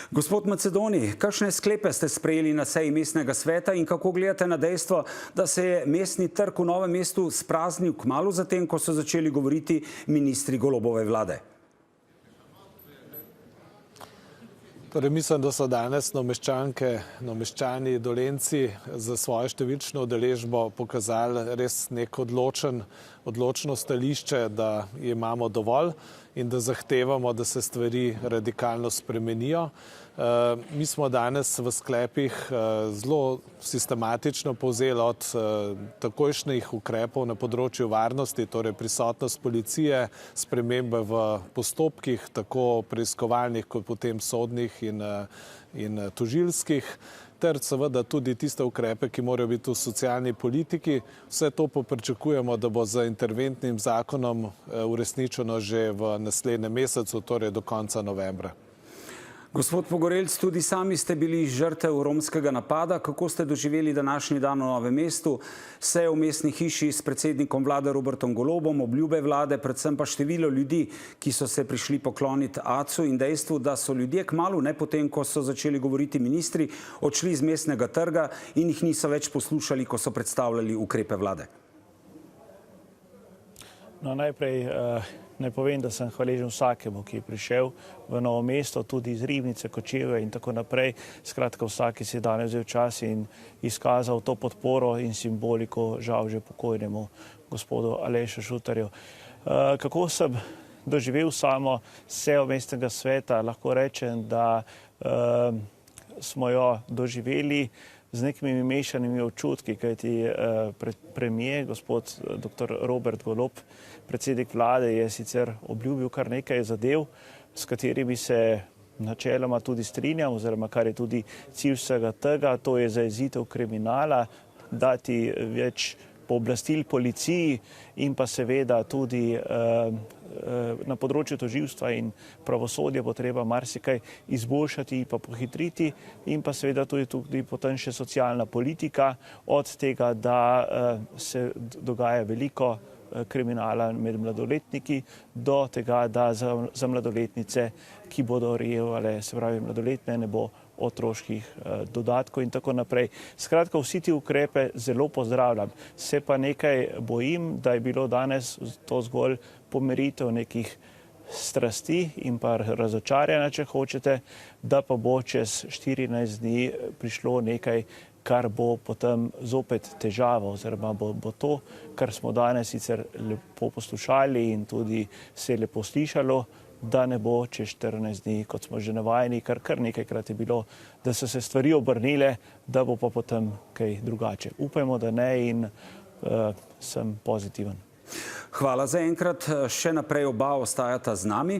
Gospod Macedoni, kakšne sklepe ste sprejeli na seji mestnega sveta in kako gledate na dejstvo, da se je mestni trg v Novem mestu spraznil kmalu zatem, ko so začeli govoriti ministri Golobove vlade? Torej, mislim, da so danes Novomeščanke, Novomeščani, Dolenjci za svojo številčno udeležbo pokazali res neko odločno stališče, da imamo dovolj in da zahtevamo, da se stvari radikalno spremenijo. Mi smo danes v sklepih zelo sistematično povzeli od takojšnjih ukrepov na področju varnosti, torej prisotnost policije, spremembe v postopkih, tako preiskovalnih kot potem sodnih in tožilskih, ter seveda tudi tiste ukrepe, ki morajo biti v socialni politiki. Vse to pa pričakujemo, da bo z interventnim zakonom uresničeno že v naslednjem mesecu, torej do konca novembra. Gospod Pogorelc, tudi sami ste bili žrtev romskega napada. Kako ste doživeli današnji dan v Novem mestu? Sejo v mestni hiši s predsednikom vlade Robertom Golobom, obljube vlade, predvsem pa število ljudi, ki so se prišli pokloniti Acu in dejstvu, da so ljudje kmalu, ne potem, ko so začeli govoriti ministri, odšli iz mestnega trga in jih niso več poslušali, ko so predstavljali ukrepe vlade. No, najprej naj povem, da sem hvaležen vsakemu, ki je prišel v Novo mesto, tudi iz Ribnice, Kočevja in tako naprej. Skratka, vsak, ki si je danes vzel čas in izkazal to podporo in simboliko žal že pokojnemu gospodu Alešu Šutarju. Kako sem doživel samo sejo mestnega sveta, lahko rečem, da smo jo doživeli z nekimi mešanimi občutki, kajti premier, gospod dr. Robert Golob, predsednik vlade, je sicer obljubil kar nekaj zadev, s katerimi se načeloma tudi strinjam, oziroma kar je tudi cilj vsega tega, to je zajezitev kriminala, dati več pooblastil policiji in pa seveda tudi na področju tožilstva in pravosodja bo treba marsikaj izboljšati in pa pohitriti in pa seveda tudi potem še socialna politika, od tega, da se dogaja veliko kriminala med mladoletniki, do tega, da za mladoletnice, ki bodo rejevale, se pravi mladoletne, ne bo otroških dodatkov in tako naprej. Skratka, vsi ti ukrepe zelo pozdravljam. Se pa nekaj bojim, da je bilo danes to zgolj pomiritev nekih strasti in pa razočarjanja, če hočete, da pa bo čez 14 dni prišlo nekaj, kar bo potem zopet težava, oziroma bo to, kar smo danes sicer lepo poslušali in tudi se lepo slišalo, da ne bo čez 14 dni, kot smo že navajeni, kar nekajkrat je bilo, da so se stvari obrnile, da bo pa potem kaj drugače. Upajmo, da ne, in sem pozitiven. Hvala za enkrat. Še naprej oba ostajata z nami.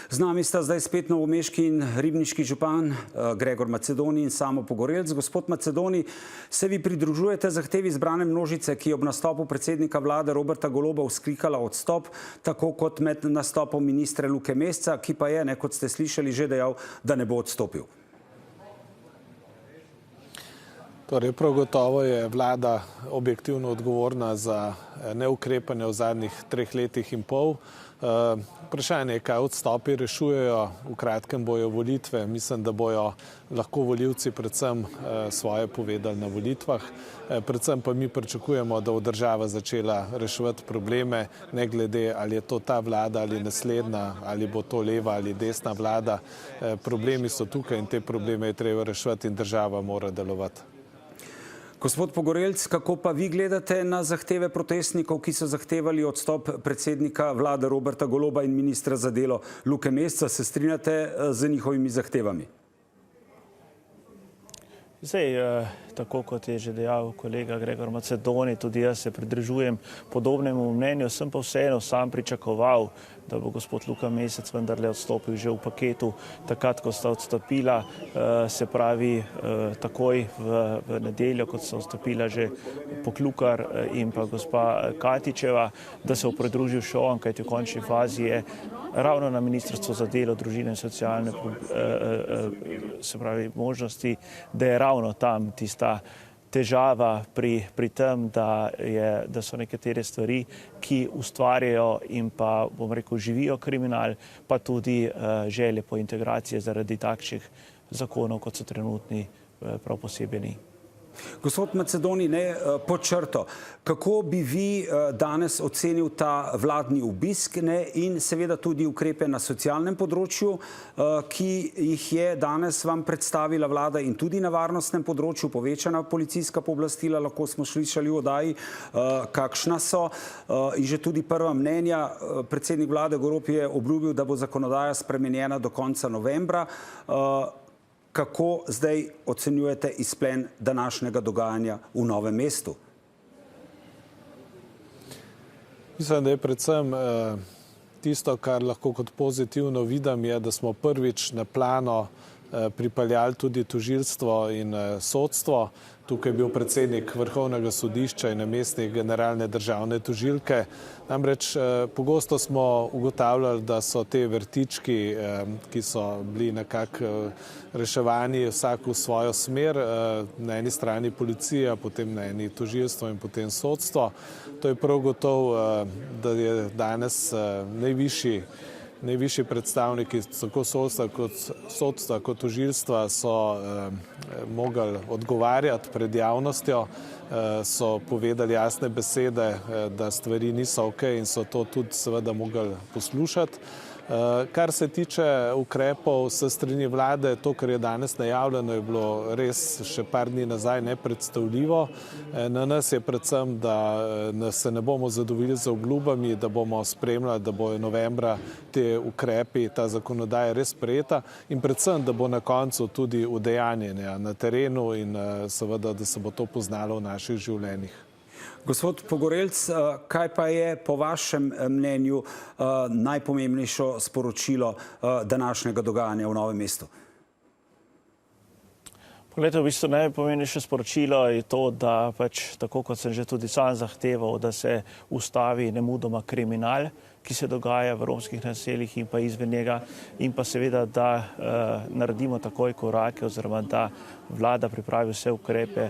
Z nami sta zdaj spet novomeški in ribniški župan Gregor Macedoni in Samo Pogorelc. Gospod Macedoni, se vi pridružujete zahtevi zbrane množice, ki je ob nastopu predsednika vlade Roberta Goloba vzklikala odstop, tako kot med nastopom ministra Luke Mesca, ki pa je, kot ste slišali, že dejal, da ne bo odstopil? Torej, prav gotovo je vlada objektivno odgovorna za neukrepanje v zadnjih 3 letih in pol. Vprašanje je, kaj odstopi rešujejo. V kratkem bojo volitve. Mislim, da bojo lahko volivci predvsem svoje povedali na volitvah. Predvsem pa mi pričakujemo, da bo država začela reševati probleme, ne glede ali je to ta vlada ali naslednja, ali bo to leva ali desna vlada. Problemi so tukaj in te probleme je treba reševati in država mora delovati. Gospod Pogorelc, kako pa vi gledate na zahteve protestnikov, ki so zahtevali odstop predsednika vlade Roberta Goloba in ministra za delo Luke Mesca? Se strinjate z njihovimi zahtevami? Zdaj, tako kot je že dejal kolega Gregor Macedoni, tudi jaz se pridružujem podobnemu mnenju, sem pa vseeno sam pričakoval, da bo gospod Luka Mesec vendarle odstopil že v paketu, takrat, ko sta odstopila, se pravi takoj v nedeljo, kot sta odstopila že Poklukar in pa gospa Katičeva, da se bo pridružil še on, kajti v končni fazi je ravno na Ministrstvo za delo, družine in socialne se pravi možnosti, da je ravno tam tista težava pri tem, da so nekatere stvari, ki ustvarjajo in pa, bom rekel, živijo kriminal, pa tudi želje po integraciji zaradi takšnih zakonov, kot so trenutni, prav posebej ni. Gospod Macedoni, pod črto, kako bi vi danes ocenil ta vladni obisk in seveda tudi ukrepe na socialnem področju, ki jih je danes vam predstavila vlada, in tudi na varnostnem področju, povečana policijska pooblastila, lahko smo slišali v oddaji, kakšna so, in že tudi prva mnenja. Predsednik vlade Golob je obljubil, da bo zakonodaja spremenjena do konca novembra. Kako zdaj ocenjujete izplen današnjega dogajanja v Novem mestu? Mislim, da je predvsem tisto, kar lahko kot pozitivno vidim, je, da smo prvič na plano pripeljali tudi tožilstvo in sodstvo. Tukaj je bil predsednik Vrhovnega sodišča in namestnik generalne državne tožilke. Namreč pogosto smo ugotavljali, da so te vrtički, ki so bili nekako reševani vsak v svojo smer, na eni strani policija, potem na eni tožilstvo in potem sodstvo. To je prav gotovo, da je danes najvišji predstavniki tako sodstva kot tožilstva so mogli odgovarjati pred javnostjo, so povedali jasne besede, da stvari niso okej, in so to tudi seveda mogli poslušati. Kar se tiče ukrepov s strani vlade, to, kar je danes najavljeno, je bilo res še par dni nazaj nepredstavljivo. Na nas je predvsem, da se ne bomo zadovoljili z obljubami, da bomo spremljali, da bojo novembra te ukrepi, ta zakonodaja res sprejeta, in predvsem, da bo na koncu tudi udejanjenja na terenu in seveda, da se bo to poznalo v naših življenjih. Gospod Pogorelc, kaj pa je po vašem mnenju najpomembnejše sporočilo današnjega dogajanja v Novem mestu? Poglejte, v bistvu najpomembnejše sporočilo je to, da pač, tako kot sem že tudi sam zahteval, da se ustavi nemudoma kriminal, ki se dogaja v romskih naseljih in pa izven njega, in pa seveda, da naredimo takoj korake oziroma da vlada pripravi vse ukrepe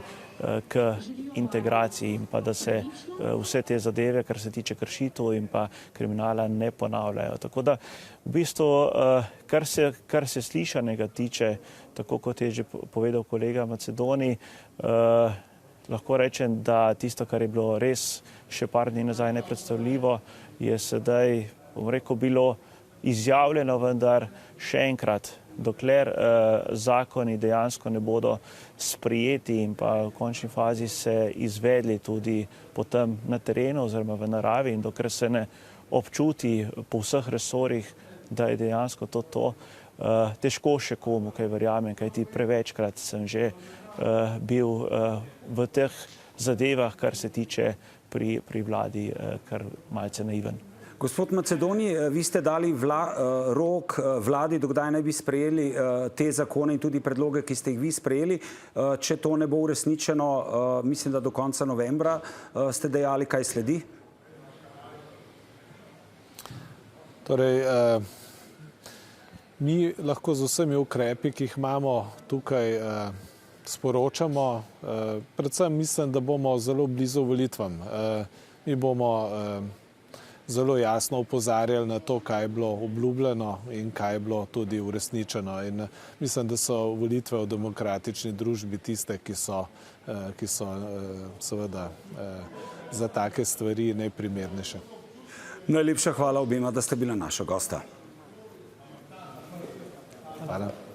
k integraciji in pa da se vse te zadeve, kar se tiče kršitev in pa kriminala, ne ponavljajo. Tako da v bistvu, kar se slišanega tiče, tako kot je že povedal kolega Macedoni, lahko rečem, da tisto, kar je bilo res še par dni nazaj nepredstavljivo, je sedaj, bom rekel, bilo izjavljeno, vendar še enkrat, dokler zakoni dejansko ne bodo sprijeti in pa v končni fazi se izvedli tudi potem na terenu oziroma v naravi, in dokler se ne občuti po vseh resorjih, da je dejansko to, težko še komu kaj verjamem, kajti prevečkrat sem že bil v teh zadevah, kar se tiče pri vladi, kar malce naiven. Gospod Macedoni, vi ste dali rok vladi, dokdaj naj bi sprejeli te zakone in tudi predloge, ki ste jih vi sprejeli. Če to ne bo uresničeno, mislim, da do konca novembra, ste dejali, kaj sledi? Torej, mi lahko z vsemi ukrepi, ki jih imamo tukaj, sporočamo. Predvsem mislim, da bomo zelo blizu volitvam. Mi bomo zelo jasno opozarjali na to, kaj je bilo obljubljeno in kaj je bilo tudi uresničeno. In mislim, da so volitve v demokratični družbi tiste, ki so seveda za take stvari najprimernejše. Najlepša hvala obima, da ste bila naša gosta. Hvala.